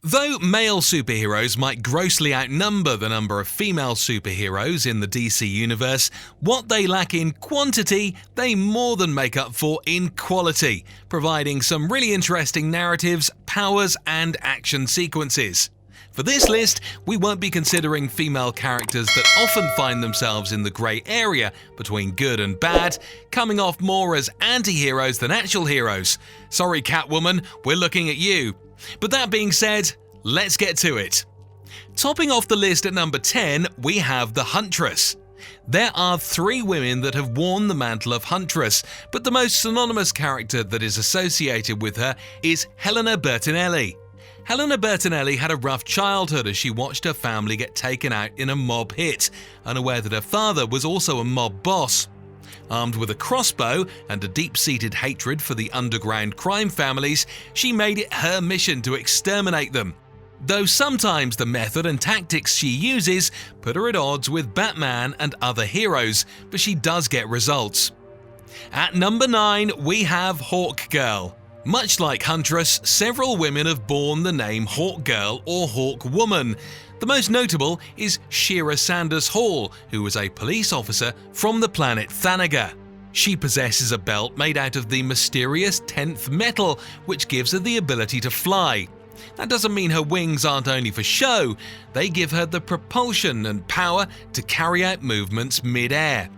Though male superheroes might grossly outnumber the number of female superheroes in the DC universe, what they lack in quantity, they more than make up for in quality, providing some really interesting narratives, powers, and action sequences. For this list, we won't be considering female characters that often find themselves in the grey area between good and bad, coming off more as anti-heroes than actual heroes. Sorry, Catwoman, we're looking at you. But that being said, let's get to it. Topping off the list at number 10, we have the Huntress. There are 3 women that have worn the mantle of Huntress, but the most synonymous character that is associated with her is Helena Bertinelli. Helena Bertinelli had a rough childhood as she watched her family get taken out in a mob hit, unaware that her father was also a mob boss. Armed with a crossbow and a deep-seated hatred for the underground crime families, she made it her mission to exterminate them. Though sometimes the method and tactics she uses put her at odds with Batman and other heroes, but she does get results. At number 9, we have Hawkgirl. Much like Huntress, several women have borne the name Hawkgirl or Hawkwoman. The most notable is Shira Sanders Hall, who was a police officer from the planet Thanagar. She possesses a belt made out of the mysterious 10th metal, which gives her the ability to fly. That doesn't mean her wings aren't only for show, they give her the propulsion and power to carry out movements mid-air.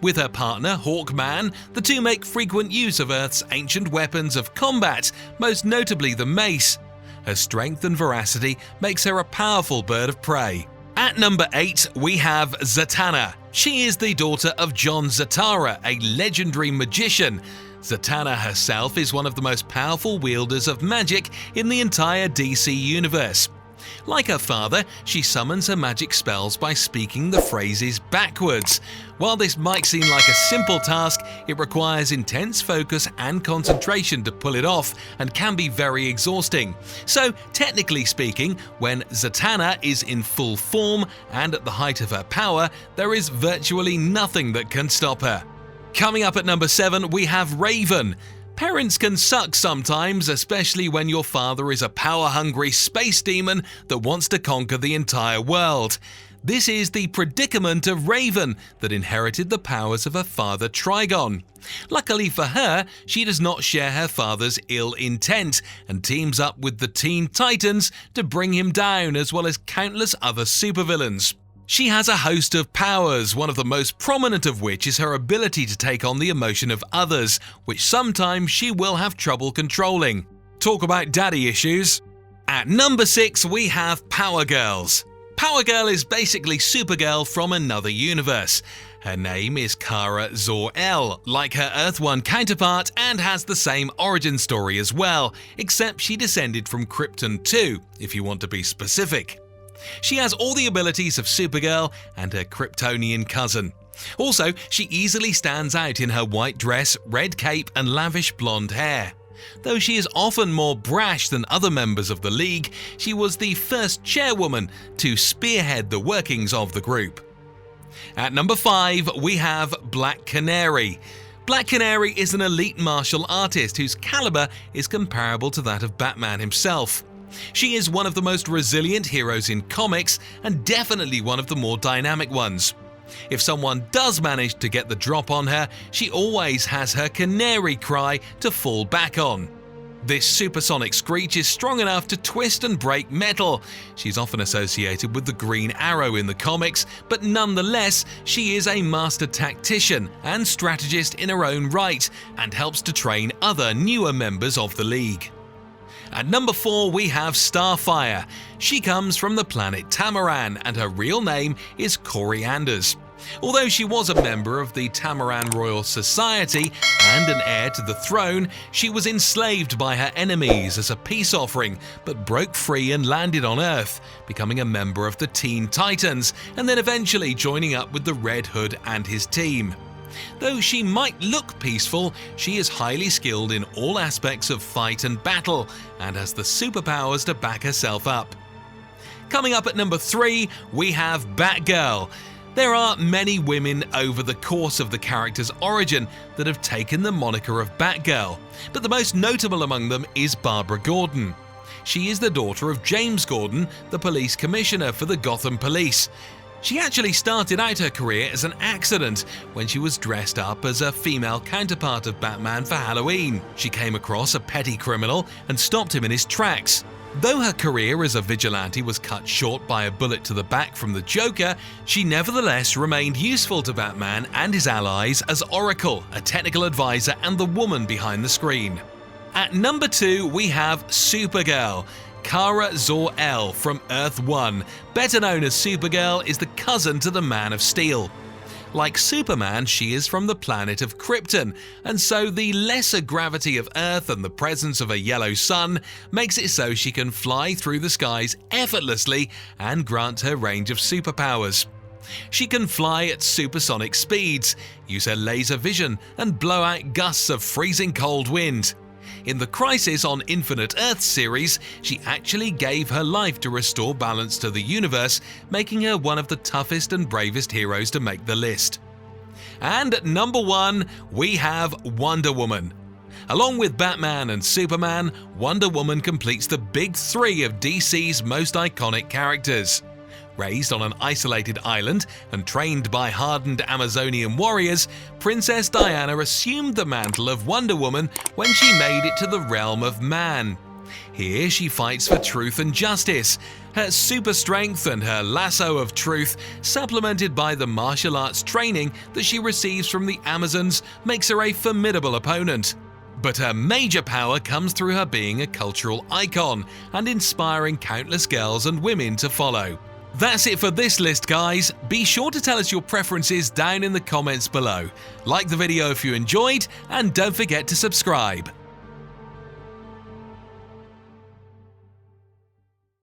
With her partner, Hawkman, the two make frequent use of Earth's ancient weapons of combat, most notably the mace. Her strength and veracity makes her a powerful bird of prey. At number 8, we have Zatanna. She is the daughter of John Zatara, a legendary magician. Zatanna herself is one of the most powerful wielders of magic in the entire DC universe. Like her father, she summons her magic spells by speaking the phrases backwards. While this might seem like a simple task, it requires intense focus and concentration to pull it off and can be very exhausting. So, technically speaking, when Zatanna is in full form and at the height of her power, there is virtually nothing that can stop her. Coming up at number 7, we have Raven. Parents can suck sometimes, especially when your father is a power-hungry space demon that wants to conquer the entire world. This is the predicament of Raven that inherited the powers of her father Trigon. Luckily for her, she does not share her father's ill intent and teams up with the Teen Titans to bring him down, as well as countless other supervillains. She has a host of powers, one of the most prominent of which is her ability to take on the emotion of others, which sometimes she will have trouble controlling. Talk about daddy issues. At number 6, we have Power Girls. Power Girl is basically Supergirl from another universe. Her name is Kara Zor-El, like her Earth 1 counterpart, and has the same origin story as well, except she descended from Krypton 2, if you want to be specific. She has all the abilities of Supergirl and her Kryptonian cousin. Also, she easily stands out in her white dress, red cape, and lavish blonde hair. Though she is often more brash than other members of the League, she was the first chairwoman to spearhead the workings of the group. At number 5, we have Black Canary. Black Canary is an elite martial artist whose caliber is comparable to that of Batman himself. She is one of the most resilient heroes in comics and definitely one of the more dynamic ones. If someone does manage to get the drop on her, she always has her canary cry to fall back on. This supersonic screech is strong enough to twist and break metal. She's often associated with the Green Arrow in the comics, but nonetheless, she is a master tactician and strategist in her own right and helps to train other newer members of the League. At number 4, we have Starfire. She comes from the planet Tamaran, and her real name is Corey Anders. Although she was a member of the Tamaran Royal Society and an heir to the throne, she was enslaved by her enemies as a peace offering, but broke free and landed on Earth, becoming a member of the Teen Titans, and then eventually joining up with the Red Hood and his team. Though she might look peaceful, she is highly skilled in all aspects of fight and battle, and has the superpowers to back herself up. Coming up at number 3, we have Batgirl. There are many women over the course of the character's origin that have taken the moniker of Batgirl, but the most notable among them is Barbara Gordon. She is the daughter of James Gordon, the police commissioner for the Gotham Police. She actually started out her career as an accident when she was dressed up as a female counterpart of Batman for Halloween. She came across a petty criminal and stopped him in his tracks. Though her career as a vigilante was cut short by a bullet to the back from the Joker, she nevertheless remained useful to Batman and his allies as Oracle, a technical advisor and the woman behind the screen. At number 2, we have Supergirl. Kara Zor-El from Earth-1, better known as Supergirl, is the cousin to the Man of Steel. Like Superman, she is from the planet of Krypton, and so the lesser gravity of Earth and the presence of a yellow sun makes it so she can fly through the skies effortlessly and grant her range of superpowers. She can fly at supersonic speeds, use her laser vision, and blow out gusts of freezing cold wind. In the Crisis on Infinite Earths series, she actually gave her life to restore balance to the universe, making her one of the toughest and bravest heroes to make the list. And at number 1, we have Wonder Woman. Along with Batman and Superman, Wonder Woman completes the big 3 of DC's most iconic characters. Raised on an isolated island and trained by hardened Amazonian warriors, Princess Diana assumed the mantle of Wonder Woman when she made it to the realm of man. Here she fights for truth and justice. Her super strength and her lasso of truth, supplemented by the martial arts training that she receives from the Amazons, makes her a formidable opponent. But her major power comes through her being a cultural icon and inspiring countless girls and women to follow. That's it for this list, guys. Be sure to tell us your preferences down in the comments below. Like the video if you enjoyed, and don't forget to subscribe.